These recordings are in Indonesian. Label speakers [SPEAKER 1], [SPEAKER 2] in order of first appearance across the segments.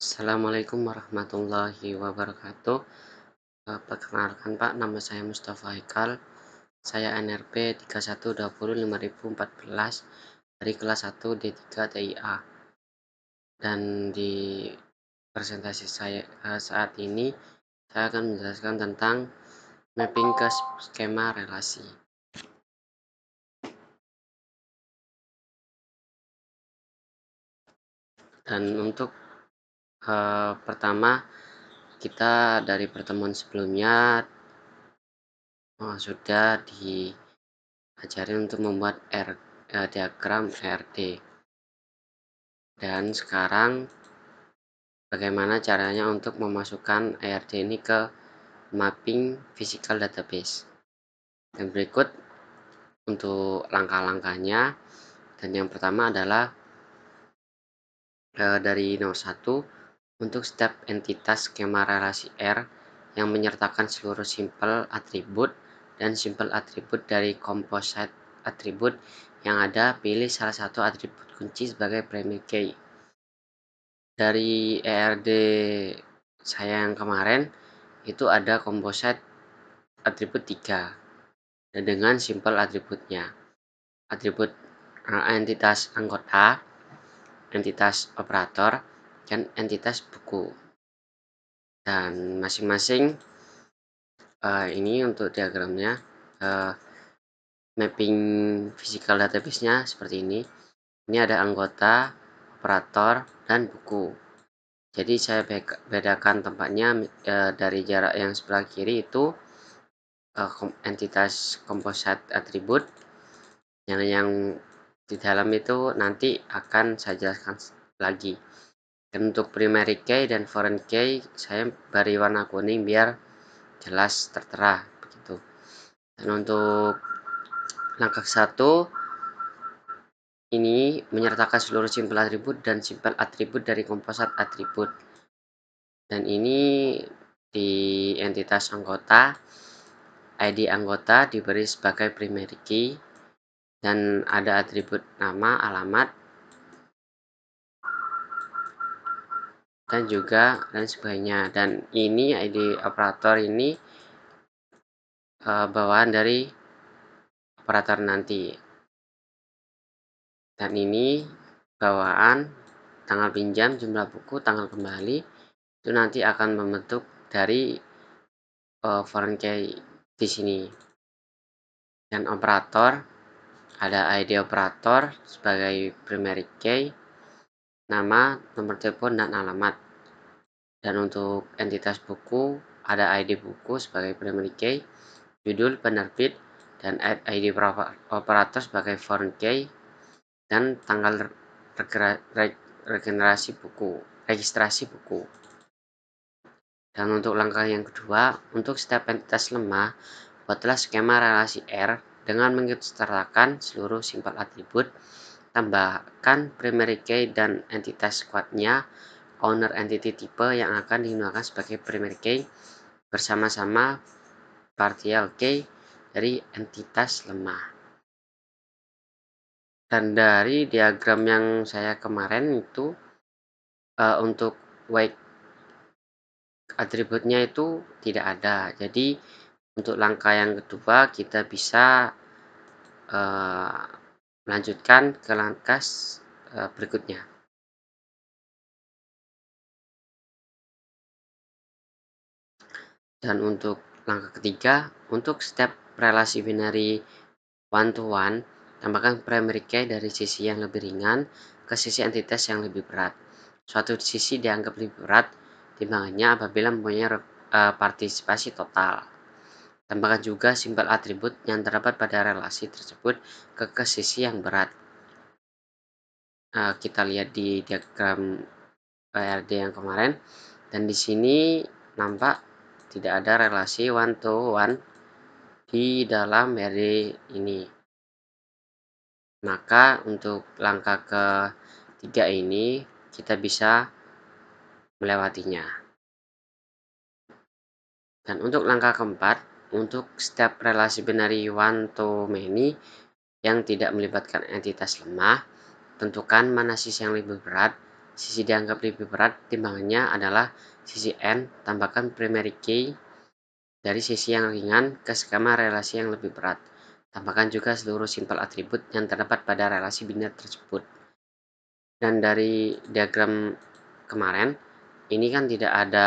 [SPEAKER 1] Assalamualaikum warahmatullahi wabarakatuh. Perkenalkan Pak, nama saya Mustafa Haikal. Saya NRP 31205014 dari kelas 1 D3 TIA. Dan di presentasi saya saat ini, saya akan menjelaskan tentang mapping ke skema relasi. Dan untuk pertama, kita dari pertemuan sebelumnya sudah diajari untuk membuat diagram RD. Dan sekarang bagaimana caranya untuk memasukkan ARD ini ke mapping physical database. Dan berikut untuk langkah-langkahnya. Dan yang pertama adalah dari nomor 1 untuk step entitas skema relasi R yang menyertakan seluruh simple atribut dan simple atribut dari composite atribut yang ada, pilih salah satu atribut kunci sebagai primary key. Dari ERD saya yang kemarin itu ada composite atribut 3 dan dengan simple atributnya, atribut entitas anggota, entitas operator, dan entitas buku. Dan masing-masing ini untuk diagramnya, mapping physical database-nya seperti ini. Ini ada anggota, operator, dan buku. Jadi saya bedakan tempatnya dari jarak yang sebelah kiri itu entitas composite atribut, yang di dalam itu nanti akan saya jelaskan lagi. Dan untuk primary key dan foreign key saya beri warna kuning biar jelas tertera begitu. Dan untuk langkah 1 ini menyertakan seluruh simple atribut dan simple atribut dari composite atribut. Dan ini di entitas anggota, ID anggota diberi sebagai primary key dan ada atribut nama, alamat, dan juga dan sebagainya. Dan ini ID operator ini bawaan dari operator nanti. Dan ini bawaan tanggal pinjam, jumlah buku, tanggal kembali itu nanti akan membentuk dari foreign key di sini. Dan operator ada ID operator sebagai primary key, nama, nomor telepon, dan alamat. Dan untuk entitas buku ada ID buku sebagai primary key, judul, penerbit, dan ID operator sebagai foreign key, dan tanggal registrasi buku. Dan untuk langkah yang kedua, untuk step entitas lemah, buatlah skema relasi R dengan mensertakan seluruh simple atribut, tambahkan primary key dan entitas squad-nya, owner entity type yang akan digunakan sebagai primary key bersama-sama partial key dari entitas lemah. Dan dari diagram yang saya kemarin itu untuk weight atributnya itu tidak ada. Jadi untuk langkah yang kedua kita bisa melanjutkan ke langkah berikutnya. Dan untuk langkah ketiga, untuk step relasi binary one to one, tambahkan primary key dari sisi yang lebih ringan ke sisi entitas yang lebih berat. Suatu sisi dianggap lebih berat timbangannya apabila mempunyai partisipasi total. Tambahkan juga simbol atribut yang terdapat pada relasi tersebut ke sisi yang berat. Kita lihat di diagram PRD yang kemarin, dan di sini nampak tidak ada relasi one to one di dalam RD ini. Maka untuk langkah ketiga ini kita bisa melewatinya. Dan untuk langkah keempat, untuk step relasi binary one to many yang tidak melibatkan entitas lemah, tentukan mana sisi yang lebih berat sisi dianggap lebih berat, timbangannya adalah sisi N tambahkan primary key dari sisi yang ringan ke skema relasi yang lebih berat. Tambahkan juga seluruh simpel atribut yang terdapat pada relasi biner tersebut. Dan dari diagram kemarin, ini kan tidak ada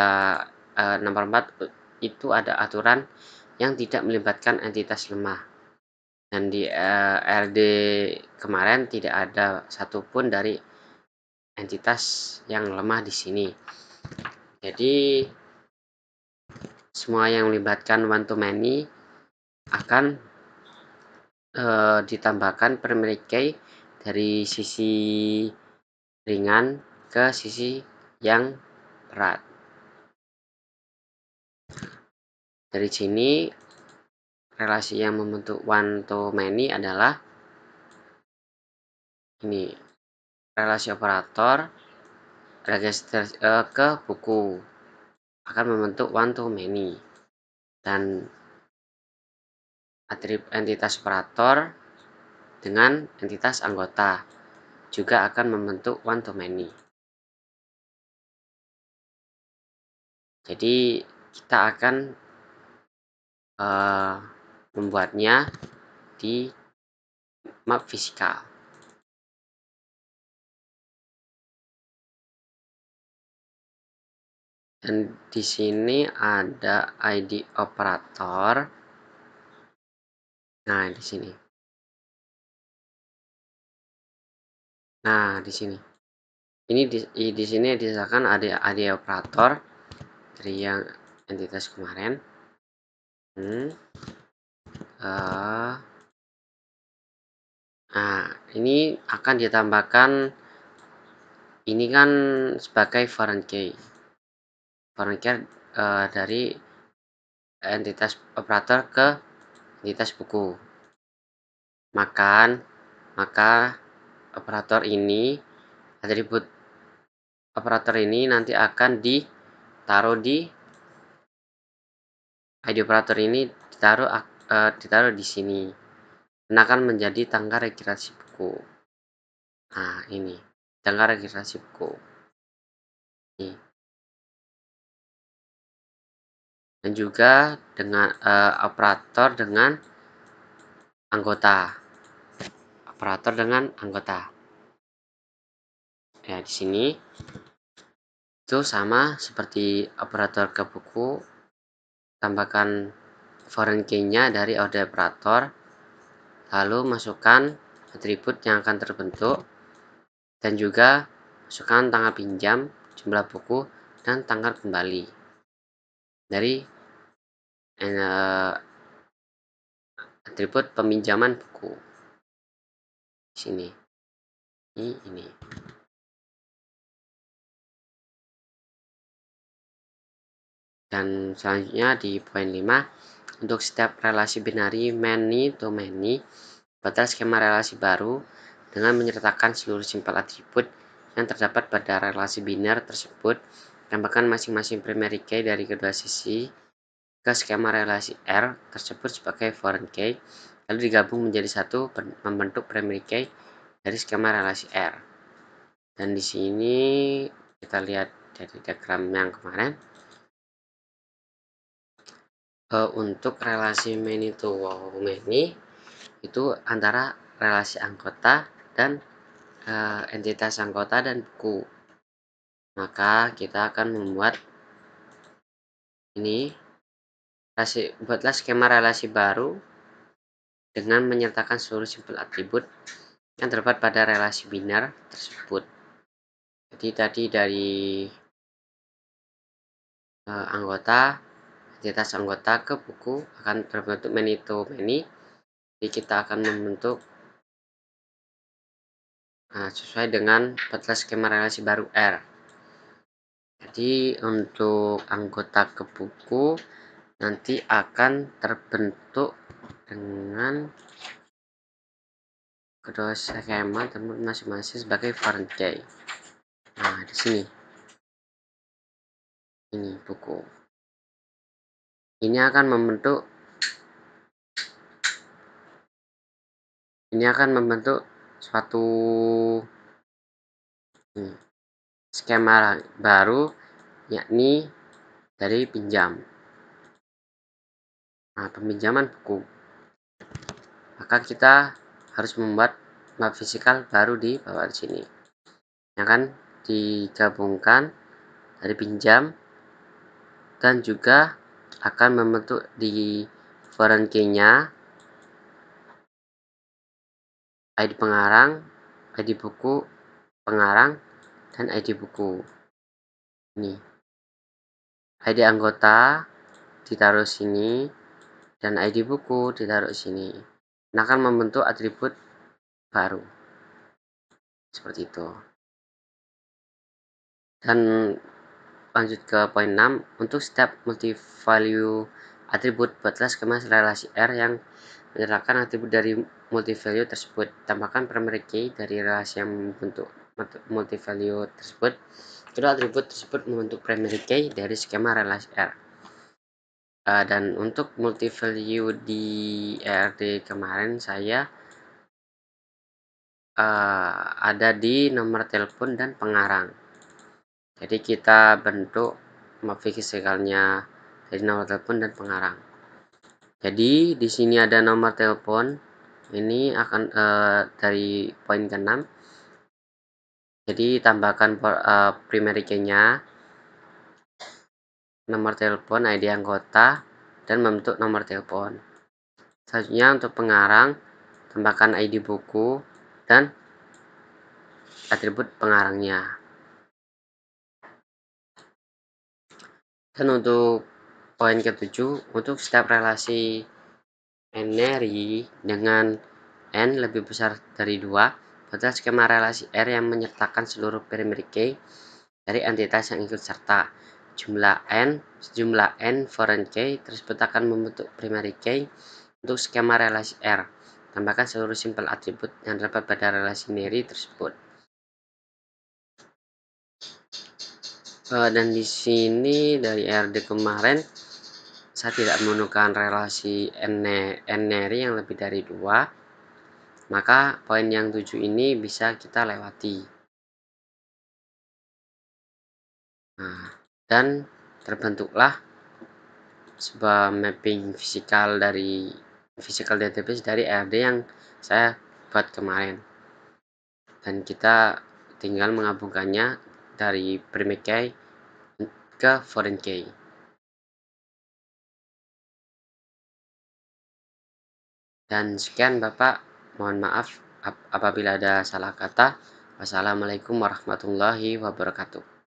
[SPEAKER 1] nomor 4 itu ada aturan yang tidak melibatkan entitas lemah. Dan di RD kemarin tidak ada satupun dari entitas yang lemah di sini. Jadi semua yang melibatkan one to many akan ditambahkan primary key dari sisi ringan ke sisi yang berat. Dari sini relasi yang membentuk one to many adalah ini, relasi operator register ke buku akan membentuk one to many, dan entitas operator dengan entitas anggota juga akan membentuk one to many. Jadi kita akan membuatnya di map fisikal. Dan di sini ada ID operator. Nah, di sini. Nah, di sini. Ini di sini disahkan ada ID operator dari yang entitas kemarin. Nah, ini akan ditambahkan, ini kan sebagai foreign key. Foreign key dari entitas operator ke entitas buku. Maka operator ini, atribut operator ini nanti akan ditaruh di ID operator ini ditaruh di sini. Dan akan menjadi tangga registrasi buku. Nah, ini tangga registrasi buku. Ini. Dan juga dengan operator dengan anggota. Operator dengan anggota. Ya, di sini itu sama seperti operator ke buku, tambahkan foreign key-nya dari order operator, lalu masukkan atribut yang akan terbentuk, dan juga masukkan tanggal pinjam, jumlah buku, dan tanggal kembali dari atribut peminjaman buku. Di sini. Ini. Dan selanjutnya di poin 5, untuk setiap relasi binari many to many, buatlah skema relasi baru dengan menyertakan seluruh simpel atribut yang terdapat pada relasi biner tersebut, tambahkan masing-masing primary key dari kedua sisi ke skema relasi R tersebut sebagai foreign key, lalu digabung menjadi satu membentuk primary key dari skema relasi R. Dan di sini kita lihat dari diagram yang kemarin, untuk relasi many to many itu antara relasi anggota dan entitas anggota dan buku. Maka kita akan membuat ini, buatlah skema relasi baru dengan menyertakan seluruh simpel atribut yang terdapat pada relasi biner tersebut. Jadi tadi dari entitas anggota ke buku akan berbentuk many to many. Jadi kita akan membentuk sesuai dengan buatlah skema relasi baru R. Jadi untuk anggota ke buku nanti akan terbentuk dengan kedua skema tersebut masing-masing sebagai foreign key. Nah, di sini ini buku. Ini akan membentuk suatu skema baru, yakni dari pinjam. Nah, peminjaman buku. Maka kita harus membuat map fisikal baru di bawah sini. Yang kan digabungkan dari pinjam dan juga akan membentuk di foreign key-nya ID pengarang, ID buku pengarang, dan ID buku. Ini ID anggota ditaruh sini dan ID buku ditaruh sini. Nah, akan membentuk atribut baru seperti itu. Dan lanjut ke poin 6, untuk step multi value atribut, buatlah skema relasi R yang menyertakan atribut dari multi value tersebut. Tambahkan primary key dari relasi yang membentuk multi value tersebut. Kedua atribut tersebut membentuk primary key dari skema relasi R. Dan untuk multi value di ERD kemarin saya ada di nomor telepon dan pengarang. Jadi kita bentuk map fisikalnya dari nomor telepon dan pengarang. Jadi di sini ada nomor telepon. Ini akan dari poin ke-6. Jadi tambahkan primary key-nya, nomor telepon, ID anggota, dan membentuk nomor telepon. Selanjutnya untuk pengarang, tambahkan ID buku dan atribut pengarangnya. Dan untuk poin ke-7, untuk step relasi N-ry dengan N lebih besar dari 2, buatlah skema relasi R yang menyertakan seluruh primary key dari entitas yang ikut serta. Jumlah N foreign key tersebut akan membentuk primary key untuk skema relasi R. Tambahkan seluruh simple atribut yang terdapat pada relasi N-ry tersebut. Dan di sini dari RD kemarin saya tidak menemukan relasi N-ry yang lebih dari 2, maka poin yang 7 ini bisa kita lewati. Nah, dan terbentuklah sebuah mapping physical database dari RD yang saya buat kemarin. Dan kita tinggal menggabungkannya dari primary key ke foreign key. Dan sekian Bapak, mohon maaf apabila ada salah kata. Wassalamualaikum warahmatullahi wabarakatuh.